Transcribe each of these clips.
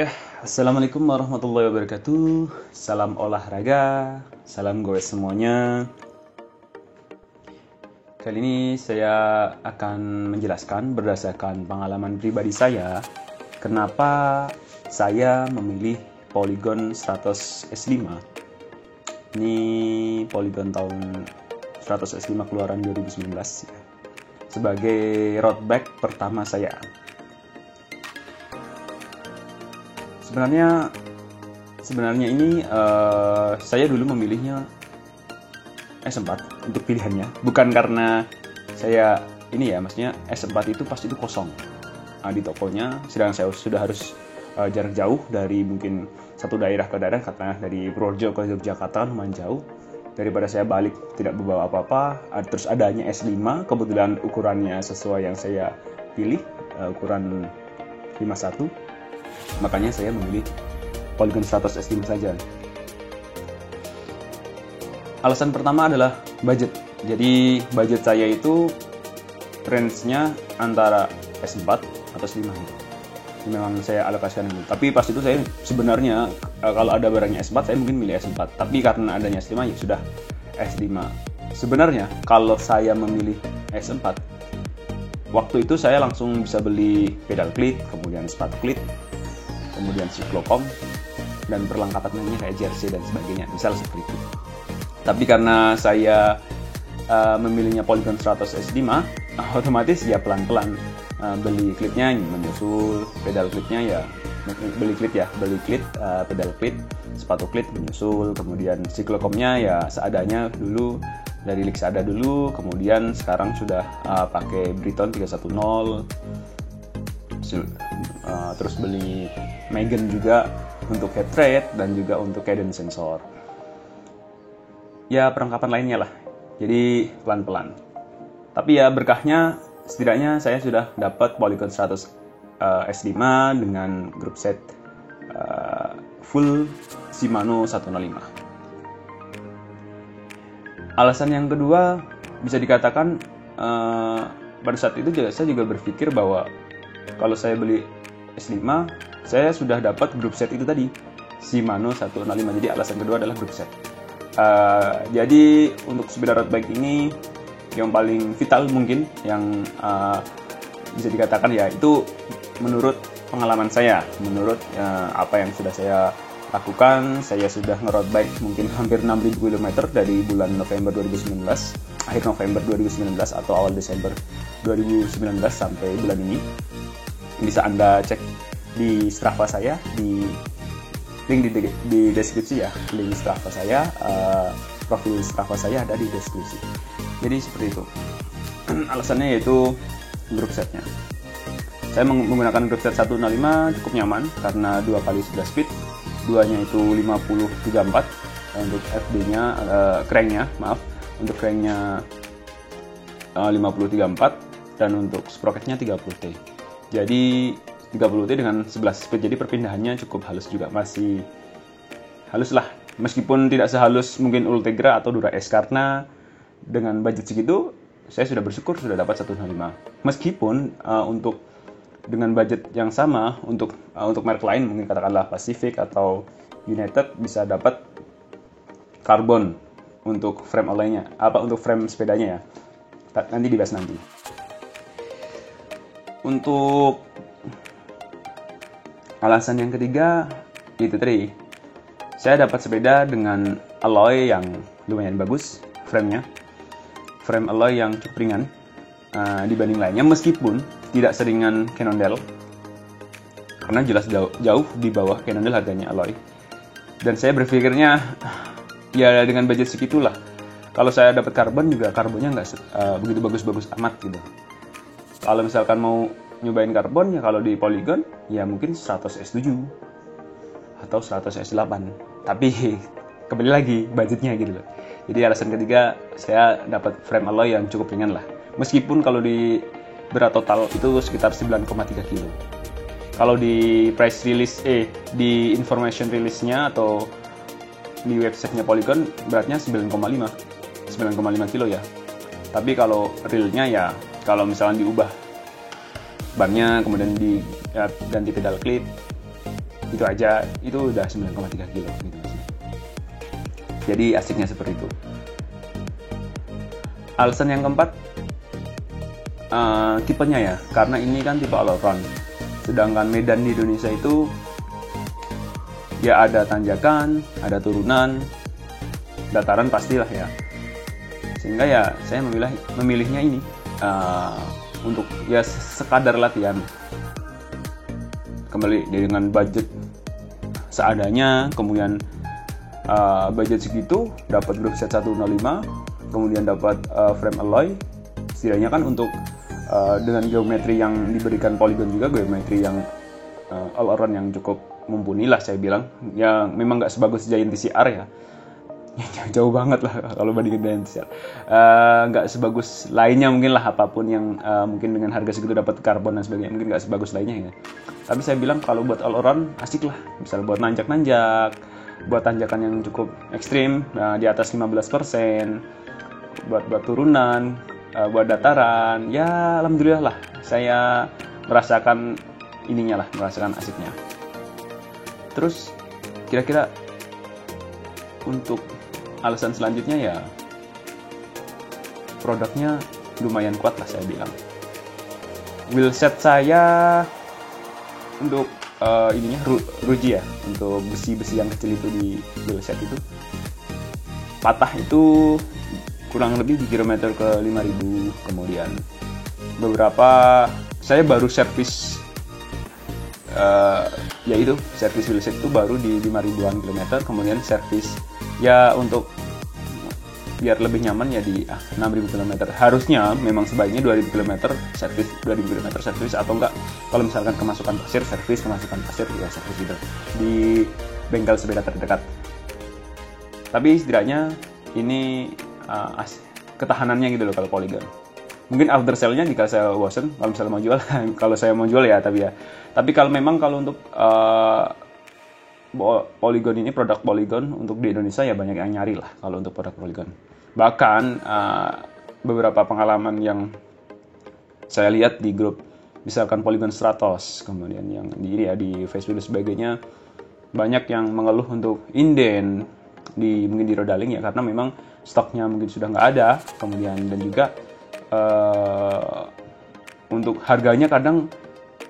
Ya, Assalamualaikum warahmatullahi wabarakatuh. Salam olahraga, salam goes semuanya. Kali ini saya akan menjelaskan berdasarkan pengalaman pribadi saya, kenapa saya memilih Polygon 100 S5. Ini Polygon tahun 100 S5 keluaran 2019 ya, sebagai road bike pertama saya. Sebenarnya ini saya dulu memilihnya S4 untuk pilihannya, bukan karena saya ini ya, maksudnya S4 itu pas itu kosong di tokonya, sedang saya sudah harus jarak jauh dari mungkin satu daerah ke daerah, katakanlah dari Purworejo ke Yogyakarta, lumayan jauh. Daripada saya balik tidak membawa apa-apa, terus adanya S5, kebetulan ukurannya sesuai yang saya pilih, ukuran 51. Makanya saya memilih Polygon 100 S5 saja. Alasan pertama adalah budget. Jadi budget saya itu range-nya antara S4 atau S5. Memang saya alokasikan itu. Tapi pas itu saya sebenarnya kalau ada barangnya S4 saya mungkin milih S4. Tapi karena adanya S5 ya sudah S5. Sebenarnya kalau saya memilih S4, waktu itu saya langsung bisa beli pedal klit, kemudian sepatu klit, kemudian siklokom, dan perlengkapan lainnya kayak jersey dan sebagainya, misal seperti itu. Tapi karena saya memilihnya Polygon 100 S5, otomatis ya pelan-pelan beli klitnya menyusul, pedal klitnya ya beli klit, pedal klit, sepatu klit menyusul, kemudian siklokomnya ya seadanya dulu dari Lixada dulu, kemudian sekarang sudah pakai Briton 310. Terus beli Megan juga untuk head rate dan juga untuk cadence sensor. Ya perlengkapan lainnya lah. Jadi pelan-pelan. Tapi ya berkahnya setidaknya saya sudah dapat Polygon 100 S5 dengan grup set full Shimano 105. Alasan yang kedua bisa dikatakan pada saat itu saya juga berpikir bahwa kalau saya beli S5, saya sudah dapat grup set itu tadi, Shimano 105. Jadi alasan kedua adalah grup set. Jadi untuk sepeda road bike ini yang paling vital mungkin, yang bisa dikatakan ya itu menurut pengalaman saya, menurut apa yang sudah saya lakukan. Saya sudah nge-road bike mungkin hampir 6.000 km dari bulan November 2019, akhir November 2019 atau awal Desember 2019 sampai bulan ini. Bisa Anda cek di Strava saya, di link di deskripsi ya, link Strava saya, profil Strava saya ada di deskripsi. Jadi seperti itu. Alasannya yaitu grup setnya. Saya menggunakan grup set 105 cukup nyaman karena 2 kali 11 speed, duanya itu 50-34 untuk FD-nya, cranknya, untuk cranknya 50-34 dan untuk sprocketnya 30T. Jadi 30T dengan 11 speed, jadi perpindahannya cukup halus juga, masih halus lah. Meskipun tidak sehalus mungkin Ultegra atau Dura S, karena dengan budget segitu saya sudah bersyukur sudah dapat 105. Meskipun untuk dengan budget yang sama untuk merek lain mungkin katakanlah Pacific atau United bisa dapat karbon untuk frame alloy-nya, untuk frame sepedanya ya. Nanti dibahas nanti. Untuk alasan yang ketiga itu tadi, saya dapat sepeda dengan alloy yang lumayan bagus, frame alloy yang cukup ringan dibanding lainnya, meskipun tidak seringan Cannondale, karena jelas jauh di bawah Cannondale harganya alloy. Dan saya berpikirnya ya dengan budget segitulah, kalau saya dapat karbon juga karbonnya nggak begitu bagus-bagus amat gitu. Kalau misalkan mau nyobain karbon ya kalau di Polygon ya mungkin 100 S7 atau 100 S8. Tapi kembali lagi budgetnya gitu loh. Jadi alasan ketiga, saya dapat frame alloy yang cukup ringan lah. Meskipun kalau di berat total itu sekitar 9,3 kg. Kalau di price release di information release-nya atau di website-nya Polygon beratnya 9,5 kg ya. Tapi kalau realnya ya kalau misalnya diubah bannya, kemudian ganti pedal klit, itu aja itu udah 9,3 kilo gitu sih. Jadi asiknya seperti itu. Alasan yang keempat, tipenya ya, karena ini kan tipe all around. Sedangkan medan di Indonesia itu ya ada tanjakan, ada turunan, dataran pastilah ya. Sehingga ya saya memilihnya ini untuk ya sekadar latihan. Kembali dengan budget seadanya, kemudian budget segitu dapat group set 105, kemudian dapat frame alloy. Setidaknya kan untuk dengan geometri yang diberikan Polygon juga, geometri yang all around yang cukup mumpuni lah saya bilang. Ya memang nggak sebagus Giant TCR ya, jauh banget lah kalau bandingin Giant TCR. Nggak sebagus lainnya mungkin lah, apapun yang mungkin dengan harga segitu dapat karbon dan sebagainya, mungkin nggak sebagus lainnya ya. Tapi saya bilang kalau buat all around asik lah, misal buat nanjak-nanjak, buat tanjakan yang cukup ekstrim, di atas 15%, buat turunan, buat dataran, ya alhamdulillah lah saya merasakan ininya lah, merasakan asiknya. Terus kira-kira untuk alasan selanjutnya ya produknya lumayan kuat lah saya bilang. Wheelset saya untuk ininya ruji ya, untuk besi-besi yang kecil itu di wheelset itu patah itu kurang lebih di kilometer ke 5000. Kemudian beberapa saya baru servis yaitu servis wheelset itu baru di 5000-an kilometer, kemudian servis ya untuk biar lebih nyaman ya di 6000 km. Harusnya memang sebaiknya 2000 km servis, 2000 km servis, atau enggak kalau misalkan kemasukan pasir servis, kemasukan pasir ya servis gitu di bengkel sepeda terdekat. Tapi setidaknya ini ketahanannya gitu loh kalau Polygon. Mungkin after sale-nya jika saya bosen kalau misalnya mau jual kalau saya mau jual ya, tapi kalau memang kalau untuk Polygon ini, produk Polygon untuk di Indonesia ya banyak yang nyari lah kalau untuk produk Polygon. Bahkan beberapa pengalaman yang saya lihat di grup misalkan Polygon Stratos, kemudian yang di Facebook dan sebagainya, banyak yang mengeluh untuk inden mungkin di Rodaling ya, karena memang stoknya mungkin sudah nggak ada, kemudian dan juga untuk harganya kadang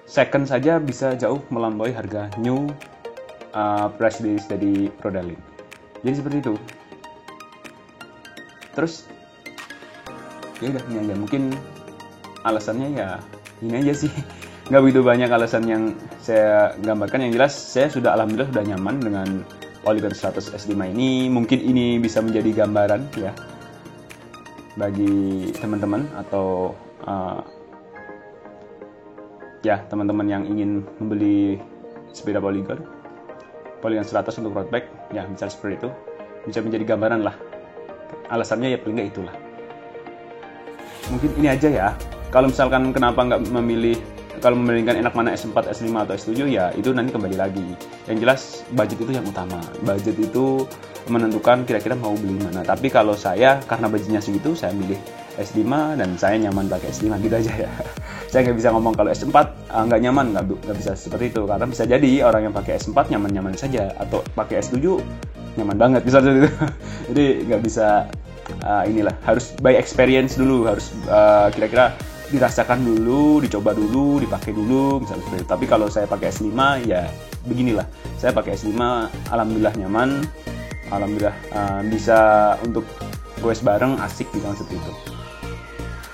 second saja bisa jauh melampaui harga new price list dari Rodaling. Jadi seperti itu. Terus ya udah ini aja, mungkin alasannya ya ini aja sih. Nggak begitu banyak alasan yang saya gambarkan. Yang jelas saya alhamdulillah sudah nyaman dengan Polygon Stratos S5 ini. Mungkin ini bisa menjadi gambaran ya bagi teman-teman atau ya teman-teman yang ingin membeli sepeda Polygon 100 untuk road bike ya, misal seperti itu, bisa menjadi gambaran lah. Alasannya ya paling nggak itulah. Mungkin ini aja ya. Kalau misalkan kenapa nggak kalau membandingkan enak mana S4, S5 atau S7 ya itu nanti kembali lagi. Yang jelas budget itu yang utama. Budget itu menentukan kira-kira mau beli mana. Tapi kalau saya karena budgetnya segitu, saya milih S5 dan saya nyaman pakai S5 gitu aja ya. Saya nggak bisa ngomong kalau S4 nggak nyaman, nggak bisa seperti itu. Karena bisa jadi orang yang pakai S4 nyaman-nyaman saja, atau pakai S7 nyaman banget bisa seperti itu. Jadi nggak bisa inilah, harus by experience dulu, harus kira-kira dirasakan dulu, dicoba dulu, dipakai dulu misalnya seperti itu. Tapi kalau saya pakai S5 ya beginilah, saya pakai S5 alhamdulillah nyaman, alhamdulillah bisa untuk goes bareng, asik bilang seperti itu.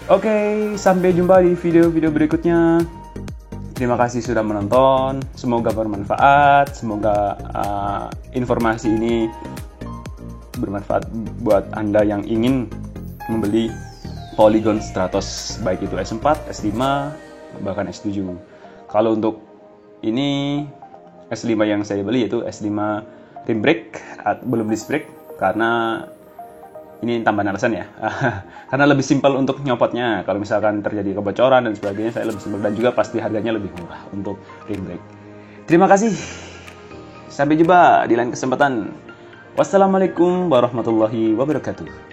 Oke, sampai jumpa di video-video berikutnya. Terima kasih sudah menonton, semoga bermanfaat, semoga informasi ini bermanfaat buat Anda yang ingin membeli Polygon Stratos, baik itu S4, S5, bahkan S7. Kalau untuk ini S5 yang saya beli yaitu S5 rim brake, belum disc brake, karena ini tambahan alasan ya. Karena lebih simpel untuk nyopotnya. Kalau misalkan terjadi kebocoran dan sebagainya, saya lebih simpel, dan juga pasti harganya lebih murah untuk rim brake. Terima kasih. Sampai jumpa di lain kesempatan. Wassalamualaikum warahmatullahi wabarakatuh.